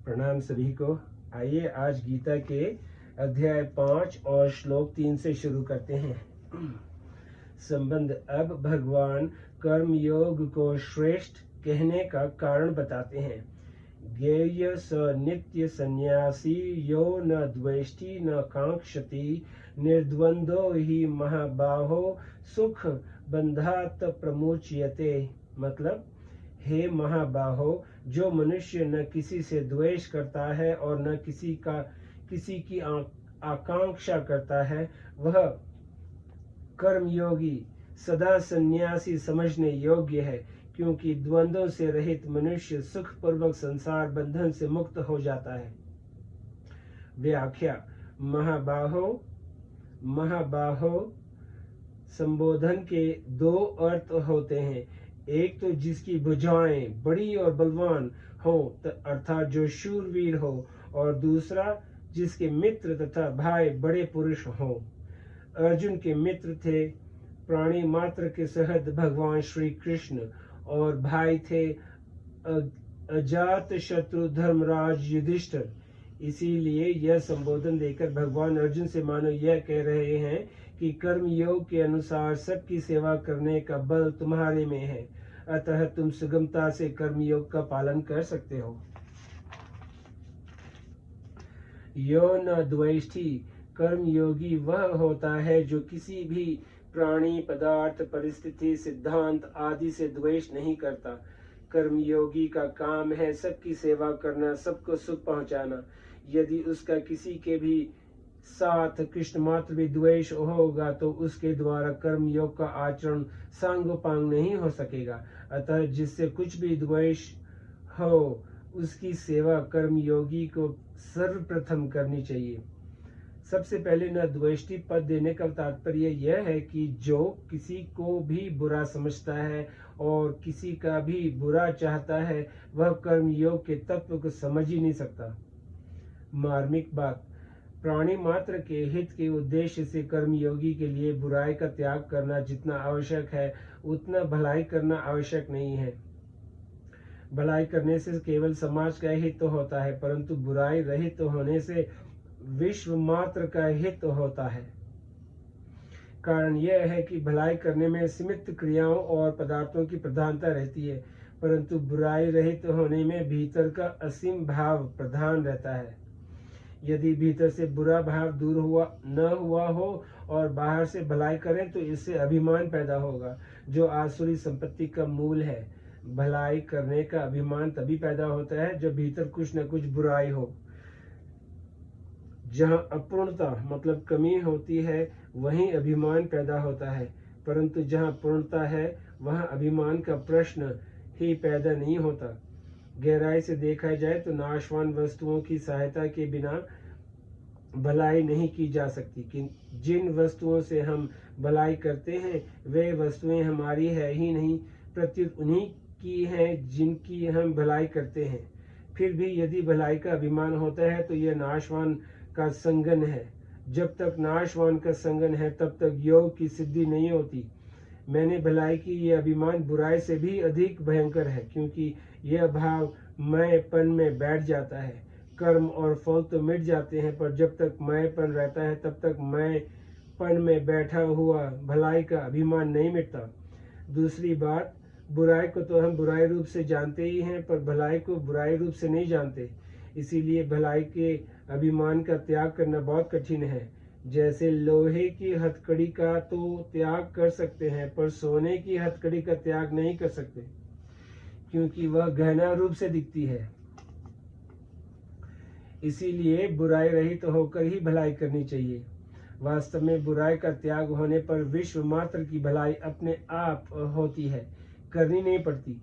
प्रणाम सभी को। आइए आज गीता के अध्याय 5 और श्लोक 3 से शुरू करते हैं। संबंध। अब भगवान कर्म योग को श्रेष्ठ कहने का कारण बताते हैं। ज्ञेय स नित्य संन्यासी यो न द्वेष्टि न कांक्षति निर्द्वंद्वो ही महाबाहो सुख बंधात प्रमुच्यते। मतलब, हे महाबाहो, जो मनुष्य न किसी से द्वेष करता है और न किसी की आकांक्षा करता है, वह कर्मयोगी सदा सन्यासी समझने योग्य है, क्योंकि द्वंद्वों से रहित मनुष्य सुखपूर्वक संसार बंधन से मुक्त हो जाता है। व्याख्या। महाबाहो संबोधन के दो अर्थ होते हैं। एक तो जिसकी भुजाएं बड़ी और बलवान हो, अर्थात जो शूरवीर हो, और दूसरा जिसके मित्र तथा भाई बड़े पुरुष हो। अर्जुन के मित्र थे प्राणी मात्र के सहद भगवान श्री कृष्ण, और भाई थे अजात शत्रु धर्मराज युधिष्ठिर। इसीलिए यह संबोधन देकर भगवान अर्जुन से मानो यह कह रहे हैं कि कर्म योग के अनुसार सबकी सेवा करने का बल तुम्हारे में है, अतः तुम सुगमता से कर्म योग का पालन कर सकते हो। यो न द्वेष्टि, कर्म योगी वह होता है जो किसी भी प्राणी, पदार्थ, परिस्थिति, सिद्धांत आदि से द्वेष नहीं करता। कर्मयोगी का काम है सबकी सेवा करना, सबको सुख पहुंचाना। यदि उसका किसी के भी साथ कृष्ण मात्र भी द्वेष होगा तो उसके द्वारा कर्म योग का आचरण सांगोपांग नहीं हो सकेगा। अतः जिससे कुछ भी द्वेष हो उसकी सेवा कर्मयोगी को सर्वप्रथम करनी चाहिए। सबसे पहले न द्वेष्टि पद देने का तात्पर्य यह है कि जो किसी को भी बुरा समझता है और किसी का भी बुरा चाहता है, वह कर्म योग के तत्व को समझ ही नहीं सकता। मार्मिक बात। प्राणी मात्र के हित के उद्देश्य से कर्मयोगी के लिए बुराई का त्याग करना जितना आवश्यक है, उतना भलाई करना आवश्यक नहीं है। भलाई करने से केवल समाज का हित तो होता है, परंतु बुराई रहित होने से विश्व मात्र का हित होता है। कारण यह है कि भलाई करने में सीमित क्रियाओं और पदार्थों की प्रधानता रहती है, परंतु बुराई रहित होने में भीतर का असीम भाव प्रधान रहता है। यदि भीतर से बुरा भाव दूर न हुआ हो और बाहर से भलाई करें तो इससे अभिमान पैदा होगा, जो आसुरी संपत्ति का मूल है। भलाई करने का अभिमान तभी पैदा होता है जब भीतर कुछ न कुछ बुराई हो। जहाँ अपूर्णता मतलब कमी होती है, वहीं अभिमान पैदा होता है, परंतु जहाँ पूर्णता है वहाँ अभिमान का प्रश्न ही पैदा नहीं होता। गहराई से देखा जाए तो नाशवान वस्तुओं की सहायता के बिना भलाई नहीं की जा सकती। कि जिन वस्तुओं से हम भलाई करते हैं वे वस्तुएं हमारी है ही नहीं, प्रत्युत उन्हीं की हैं जिनकी हम भलाई करते हैं। फिर भी यदि भलाई का अभिमान होता है तो यह नाशवान का संगन है। जब तक नाशवान का संगन है तब तक योग की सिद्धि नहीं होती। मैंने भलाई की यह अभिमान बुराई से भी अधिक भयंकर है, क्योंकि यह भाव मैंपन में बैठ जाता है। कर्म और फल तो मिट जाते हैं, पर जब तक मैंपन रहता है तब तक मैंपन में बैठा हुआ भलाई का अभिमान नहीं मिटता। दूसरी बात, बुराई को तो हम बुराई रूप से जानते ही हैं, पर भलाई को बुराई रूप से नहीं जानते। इसीलिए भलाई के अभिमान का त्याग करना बहुत कठिन है। जैसे लोहे की हथकड़ी का तो त्याग कर सकते हैं, पर सोने की हथकड़ी का त्याग नहीं कर सकते, क्योंकि वह गहना रूप से दिखती है। इसीलिए बुराई रहित होकर ही भलाई करनी चाहिए। वास्तव में बुराई का त्याग होने पर विश्व मात्र की भलाई अपने आप होती है, करनी नहीं पड़ती।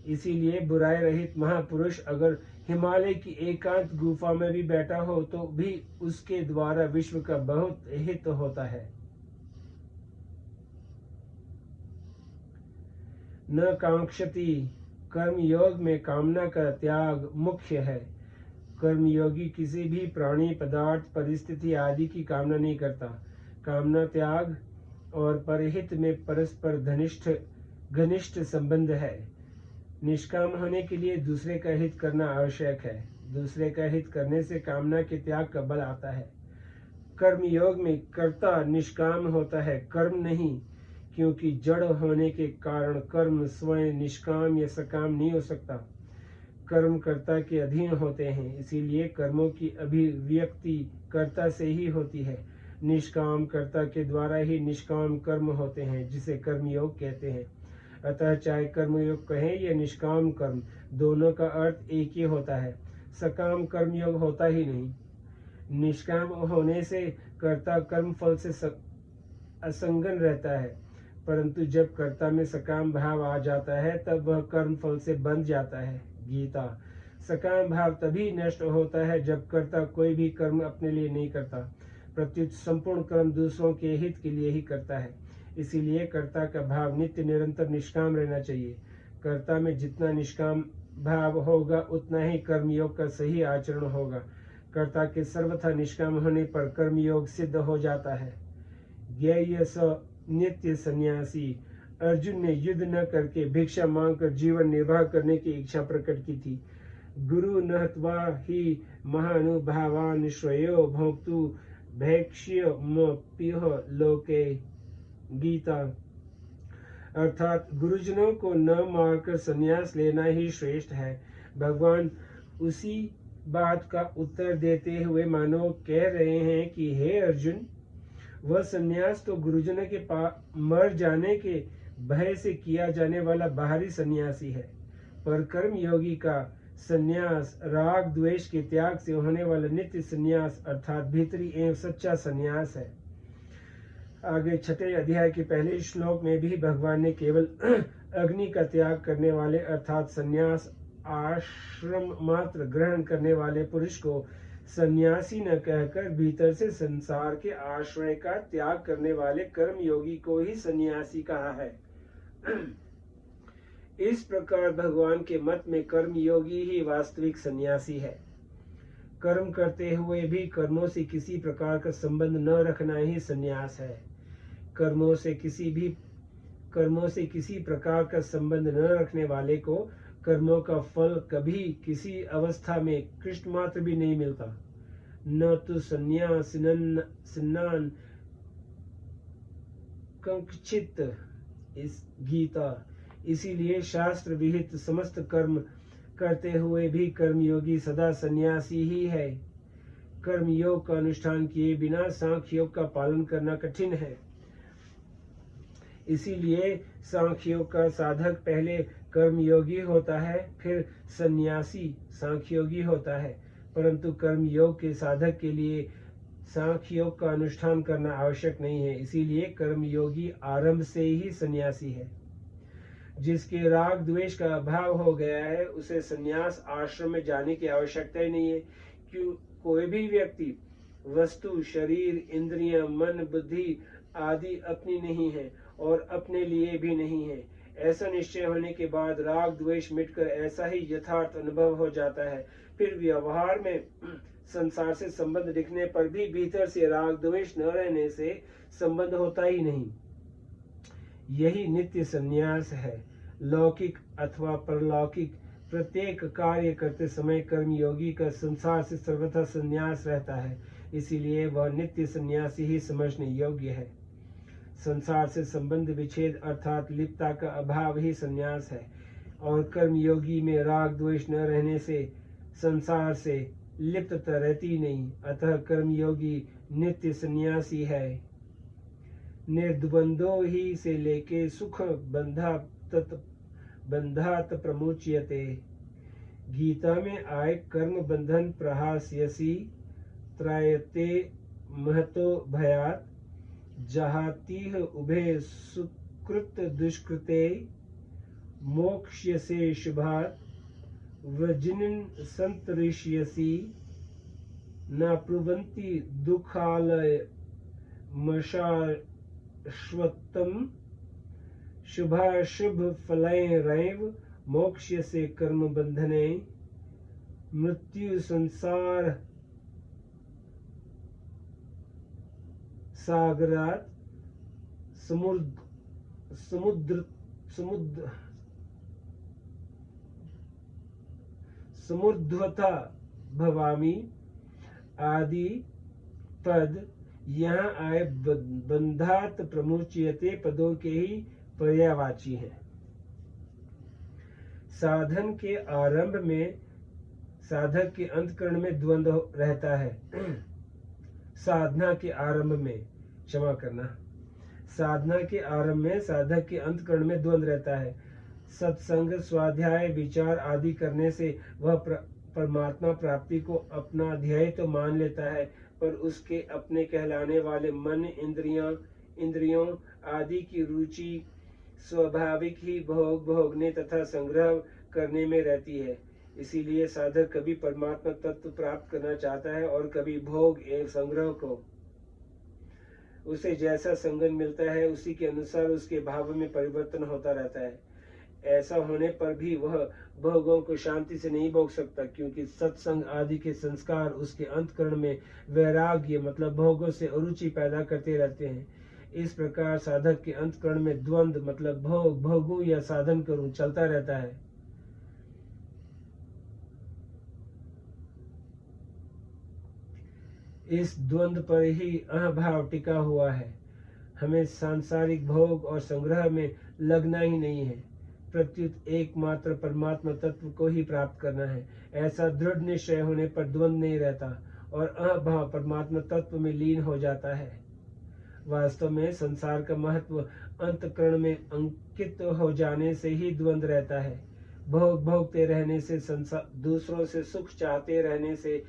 इसीलिए बुराई रहित महापुरुष अगर हिमालय की एकांत गुफा में भी बैठा हो तो भी उसके द्वारा विश्व का बहुत हित होता है। न कांक्षति, कर्म योग में कामना का त्याग मुख्य है। कर्मयोगी किसी भी प्राणी, पदार्थ, परिस्थिति आदि की कामना नहीं करता। कामना त्याग और परहित में परस्पर घनिष्ठ संबंध है। निष्काम होने के लिए दूसरे का हित करना आवश्यक है। दूसरे का हित करने से कामना के त्याग का बल आता है। कर्म योग में कर्ता निष्काम होता है, कर्म नहीं, क्योंकि जड़ होने के कारण कर्म स्वयं निष्काम या सकाम नहीं हो सकता। कर्म कर्ता के अधीन होते हैं, इसीलिए कर्मों की अभिव्यक्ति कर्ता से ही होती है। निष्काम कर्ता के द्वारा ही निष्काम कर्म होते हैं, जिसे कर्मयोग कहते हैं। अतः चाहे कर्मयोग कहें या निष्काम कर्म, दोनों का अर्थ एक ही होता है। सकाम कर्मयोग होता ही नहीं। निष्काम होने से कर्ता कर्म फल से असंगन रहता है, परंतु जब कर्ता में सकाम भाव आ जाता है तब वह कर्म फल से बंध जाता है। गीता। सकाम भाव तभी नष्ट होता है जब कर्ता कोई भी कर्म अपने लिए नहीं करता, प्रत्युत संपूर्ण कर्म दूसरों के हित के लिए ही करता है। इसीलिए कर्ता का भाव नित्य निरंतर निष्काम रहना चाहिए। कर्ता में जितना निष्काम भाव होगा उतना ही कर्मयोग का सही आचरण होगा। कर्ता के सर्वथा निष्काम होने पर कर्मयोग सिद्ध हो जाता है। ज्ञेय स नित्य सन्यासी। अर्जुन ने युद्ध न करके भिक्षा मांगकर जीवन निर्वाह करने की इच्छा प्रकट की थी। गुरु नहत्वा ही महानुभावान श्रेयो भोक्तु भैक्ष्यमप्यह लोके। गीता। अर्थात गुरुजनों को न मारकर संन्यास लेना ही श्रेष्ठ है। भगवान उसी बात का उत्तर देते हुए मानो कह रहे हैं कि हे अर्जुन, वह संन्यास तो गुरुजनों के मर जाने के भय से किया जाने वाला बाहरी सन्यासी है, पर कर्म योगी का संन्यास राग द्वेष के त्याग से होने वाला नित्य संन्यास अर्थात भीतरी एवं सच्चा संन्यास है। आगे 6 अध्याय के पहले श्लोक में भी भगवान ने केवल अग्नि का त्याग करने वाले अर्थात संन्यास आश्रम मात्र ग्रहण करने वाले पुरुष को सन्यासी न कहकर भीतर से संसार के आश्रय का त्याग करने वाले कर्म योगी को ही सन्यासी कहा है। इस प्रकार भगवान के मत में कर्म योगी ही वास्तविक सन्यासी है। कर्म करते हुए भी कर्मों से किसी प्रकार का संबंध न रखना ही सन्यास है। कर्मों से किसी प्रकार का संबंध न रखने वाले को कर्मों का फल कभी किसी अवस्था में कृष्ण मात्र भी नहीं मिलता। न तो सन्यासिनान कंचित। इस गीता। इसीलिए शास्त्र विहित समस्त कर्म करते हुए भी कर्मयोगी सदा सन्यासी ही है। कर्मयोग का अनुष्ठान किए बिना सांख्य योग का पालन करना कठिन है। इसीलिए सांख्य योग का साधक पहले कर्मयोगी होता है, फिर सन्यासी सांख्य योगी होता है, परंतु कर्मयोग के साधक के लिए सांख्य योग का अनुष्ठान करना आवश्यक नहीं है। इसीलिए कर्मयोगी आरंभ से ही सन्यासी है। जिसके राग द्वेष का अभाव हो गया है उसे सन्यास आश्रम में जाने की आवश्यकता ही नहीं है। क्यों? कोई भी व्यक्ति वस्तु, शरीर, इंद्रियां, मन, बुद्धि आदि अपनी नहीं है और अपने लिए भी नहीं है। ऐसा निश्चय होने के बाद राग द्वेष मिटकर ऐसा ही यथार्थ अनुभव हो जाता है। फिर व्यवहार में संसार से संबंध दिखने पर भी भीतर से राग द्वेष न रहने से संबंध होता ही नहीं। यही नित्य संन्यास है। लौकिक अथवा परलौकिक प्रत्येक कार्य करते समय कर्मयोगी का संसार से सर्वथा संन्यास रहता है। इसीलिए वह नित्य संन्यासी ही समझने योग्य है। संसार से संबंध विच्छेद अर्थात लिप्तता का अभाव ही संन्यास है, और कर्मयोगी में राग द्वेष न रहने से संसार से लिप्तता रहती नहीं। अतः कर्मयोगी नित्य संन्यासी है। निर्द्वंदो ही से लेके सुख बंधात प्रमुच्यते। गीता में आए कर्म बंधन प्रहास्यसि त्रायते महतो भयात जहातीह उभे सुकृत दुष्कृते मोक्ष्यसे शुभात व्रजिन संतरिष्यसि न प्रुवन्ति दुखालय मशाश्वतम शुभाशुभ फलैरैव मोक्ष्यसे कर्म बंधने मृत्यु संसार सागरात समुद्रता भवामी आदि पद यहाँ आए बंधात प्रमुच्यते पदों के ही पर्यायवाची हैं। साधन के आरंभ में साधक के अंतःकरण में द्वंद्व रहता है। साधना के आरंभ में, क्षमा करना, साधना के आरंभ में साधक के अंतःकरण में द्वंद्व रहता है। सत्संग, स्वाध्याय, विचार आदि करने से वह परमात्मा प्राप्ति को अपना ध्येय तो मान लेता है, पर उसके अपने कहलाने वाले मन, इंद्रियों आदि की रुचि स्वाभाविक ही भोगने तथा संग्रह करने में रहती है। इसीलिए साधक कभी परमात्मा तत्व प्राप्त करना चाहता है और कभी भोग एवं संग्रह को। उसे जैसा संगन मिलता है उसी के अनुसार उसके भाव में परिवर्तन होता रहता है। ऐसा होने पर भी वह भोगों को शांति से नहीं भोग सकता, क्योंकि सत्संग आदि के संस्कार उसके अंतःकरण में वैराग्य मतलब भोगों से अरुचि पैदा करते रहते हैं। इस प्रकार साधक के अंतःकरण में द्वंद्व मतलब भोगूं या साधन करूं चलता रहता है। इस द्वंद्व पर ही अहभाव टिका हुआ है। हमें सांसारिक भोग और संग्रह में लगना ही नहीं है, प्रत्युत एकमात्र परमात्मा तत्व को ही प्राप्त करना है। ऐसा दृढ़ निश्चय होने पर द्वंद्व नहीं रहता और अहभाव परमात्मा तत्व में लीन हो जाता है। वास्तव में संसार का महत्व अंतःकरण में अंकित हो जाने से ही द्वंद्व रहता है। भोगते रहने से, दूसरों से सुख चाहते रहने से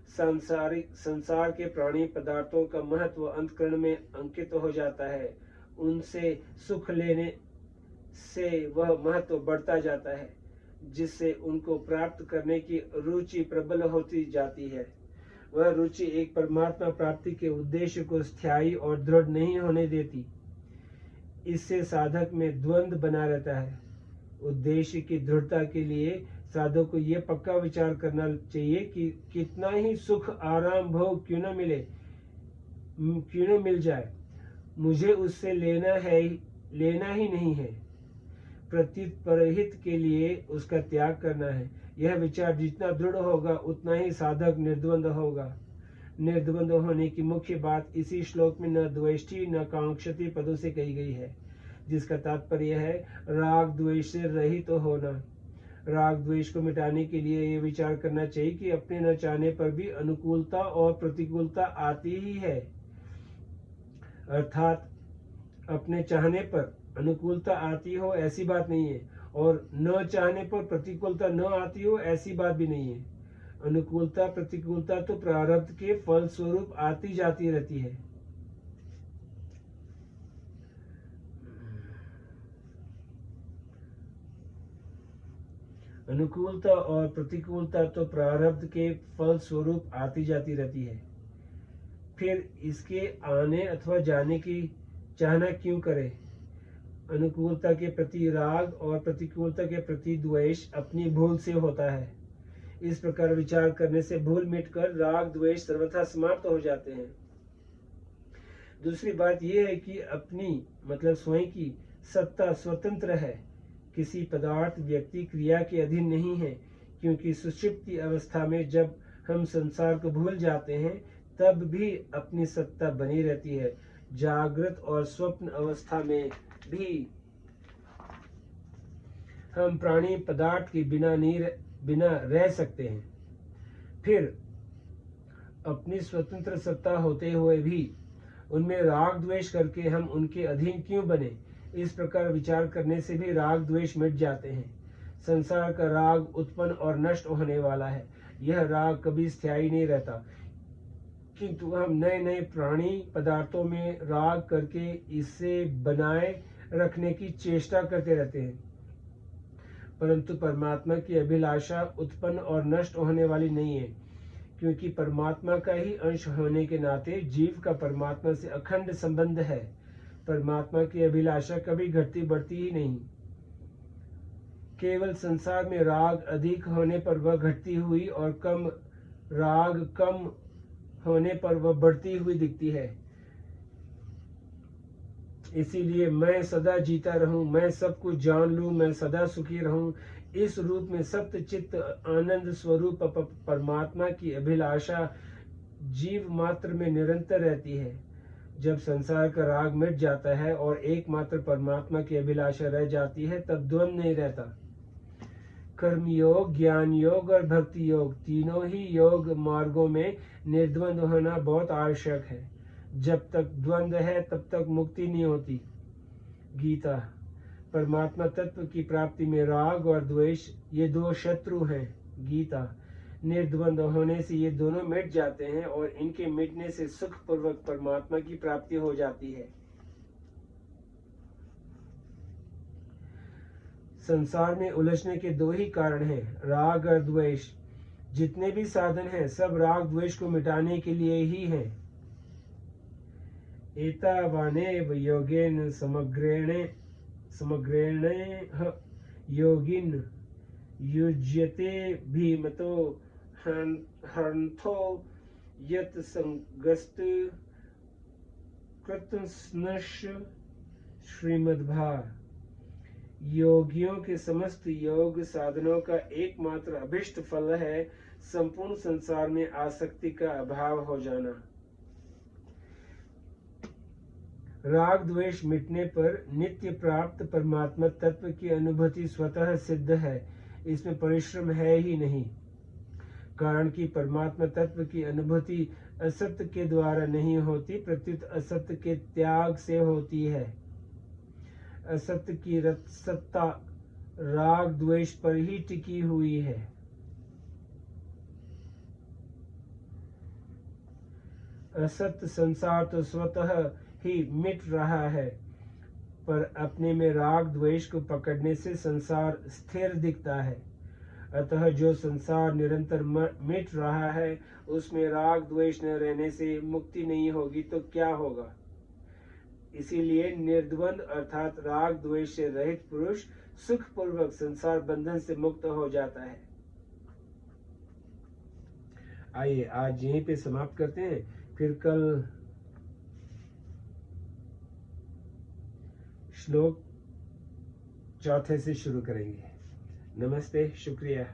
संसार के प्राणी पदार्थों का महत्व अंतःकरण में अंकित हो जाता है। उनसे सुख लेने से वह महत्व बढ़ता जाता है, जिससे उनको प्राप्त करने की रुचि प्रबल होती जाती है। वह रुचि एक परमात्मा प्राप्ति के उद्देश्य को स्थायी और दृढ़ नहीं होने देती। इससे साधक में द्वंद्व बना रहता है। उद्देश्य की दृढ़ता के लिए साधक को यह पक्का विचार करना चाहिए कि कितना ही सुख, आराम, भोग क्यों न मिल जाए, मुझे उससे लेना ही नहीं है। प्रत्युत परहित के लिए उसका त्याग करना है। यह विचार जितना दृढ़ होगा उतना ही साधक निर्द्वंद होगा। निर्द्वंद होने की मुख्य बात इसी श्लोक में न द्वेष्टि न कांक्षति पदों से कही गई है, जिसका तात्पर्य है राग द्वेष से रहित तो होना। राग द्वेष को मिटाने के लिए ये विचार करना चाहिए कि अपने न चाहने पर भी अनुकूलता और प्रतिकूलता आती ही है, अर्थात अपने चाहने पर अनुकूलता आती हो ऐसी बात नहीं है, और न चाहने पर प्रतिकूलता न आती हो ऐसी बात भी नहीं है। अनुकूलता प्रतिकूलता तो प्रारब्ध के फल स्वरूप आती जाती रहती है। अनुकूलता और प्रतिकूलता तो प्रारब्ध के फल स्वरूप आती जाती रहती है। फिर इसके आने अथवा जाने की चाहना क्यों करें? अनुकूलता के प्रति राग और प्रतिकूलता के प्रति द्वेष अपनी भूल से होता है। इस प्रकार विचार करने से भूल मिटकर राग द्वेष सर्वथा समाप्त हो जाते हैं। दूसरी बात यह है कि अपनी मतलब स्वयं की सत्ता स्वतंत्र है, किसी पदार्थ, व्यक्ति, क्रिया के अधीन नहीं है, क्योंकि सुषुप्ति अवस्था में जब हम संसार को भूल जाते हैं तब भी अपनी सत्ता बनी रहती है। जागृत और स्वप्न अवस्था में भी हम प्राणी पदार्थ के बिना रह सकते हैं। फिर अपनी स्वतंत्र सत्ता होते हुए भी उनमें राग द्वेष करके हम उनके अधीन क्यों बने? इस प्रकार विचार करने से भी राग द्वेष मिट जाते हैं। संसार का राग उत्पन्न और नष्ट होने वाला है। यह राग कभी स्थायी नहीं रहता, किंतु हम नए नए प्राणी पदार्थों में राग करके इसे बनाए रखने की चेष्टा करते रहते हैं। परंतु परमात्मा की अभिलाषा उत्पन्न और नष्ट होने वाली नहीं है, क्योंकि परमात्मा का ही अंश होने के नाते जीव का परमात्मा से अखंड संबंध है। परमात्मा की अभिलाषा कभी घटती बढ़ती ही नहीं। केवल संसार में राग अधिक होने पर वह घटती हुई और राग कम होने पर वह बढ़ती हुई दिखती है। इसीलिए मैं सदा जीता रहूं, मैं सब कुछ जान लूं, मैं सदा सुखी रहूं, इस रूप में सत्य चित्त आनंद स्वरूप परमात्मा की अभिलाषा जीव मात्र में निरंतर रहती है। जब संसार का राग मिट जाता है और एकमात्र परमात्मा की अभिलाषा रह जाती है, तब द्वंद्व नहीं रहता। कर्म योग, ज्ञान योग और भक्ति योग, तीनों ही योग मार्गों में निर्द्वंद होना बहुत आवश्यक है। जब तक द्वंद्व है तब तक मुक्ति नहीं होती। गीता। परमात्मा तत्व की प्राप्ति में राग और द्वेष ये दो शत्रु हैं। गीता। निर्द्वंद होने से ये दोनों मिट जाते हैं और इनके मिटने से सुख पूर्वक परमात्मा की प्राप्ति हो जाती है। संसार में उलझने के दो ही कारण हैं, राग और द्वेष। जितने भी साधन हैं सब राग द्वेष को मिटाने के लिए ही हैं। एतावानेव योगेन समग्रेण योगिन युज्यते भीमतो हंथो यत संगस्त कृतस्नश श्रीमद्भार। योगियों के समस्त योग साधनों का एकमात्र अभिष्ट फल है संपूर्ण संसार में आसक्ति का अभाव हो जाना। राग द्वेष मिटने पर नित्य प्राप्त परमात्मा तत्व की अनुभूति स्वतः सिद्ध है। इसमें परिश्रम है ही नहीं, कारण कि परमात्मा तत्व की अनुभूति असत्य के द्वारा नहीं होती, प्रत्युत असत्य के त्याग से होती है। असत्य की सत्ता राग द्वेष पर ही टिकी हुई है। असत्य संसार तो स्वतः ही मिट रहा है, पर अपने में राग द्वेष को पकड़ने से संसार स्थिर दिखता है। अतः जो संसार निरंतर मिट रहा है उसमें राग द्वेष न रहने से मुक्ति नहीं होगी तो क्या होगा। इसीलिए निर्द्वंद अर्थात राग द्वेष से रहित पुरुष सुख पूर्वक संसार बंधन से मुक्त हो जाता है। आइए आज यहीं पे समाप्त करते हैं, फिर कल श्लोक चौथे से शुरू करेंगे। नमस्ते, शुक्रिया।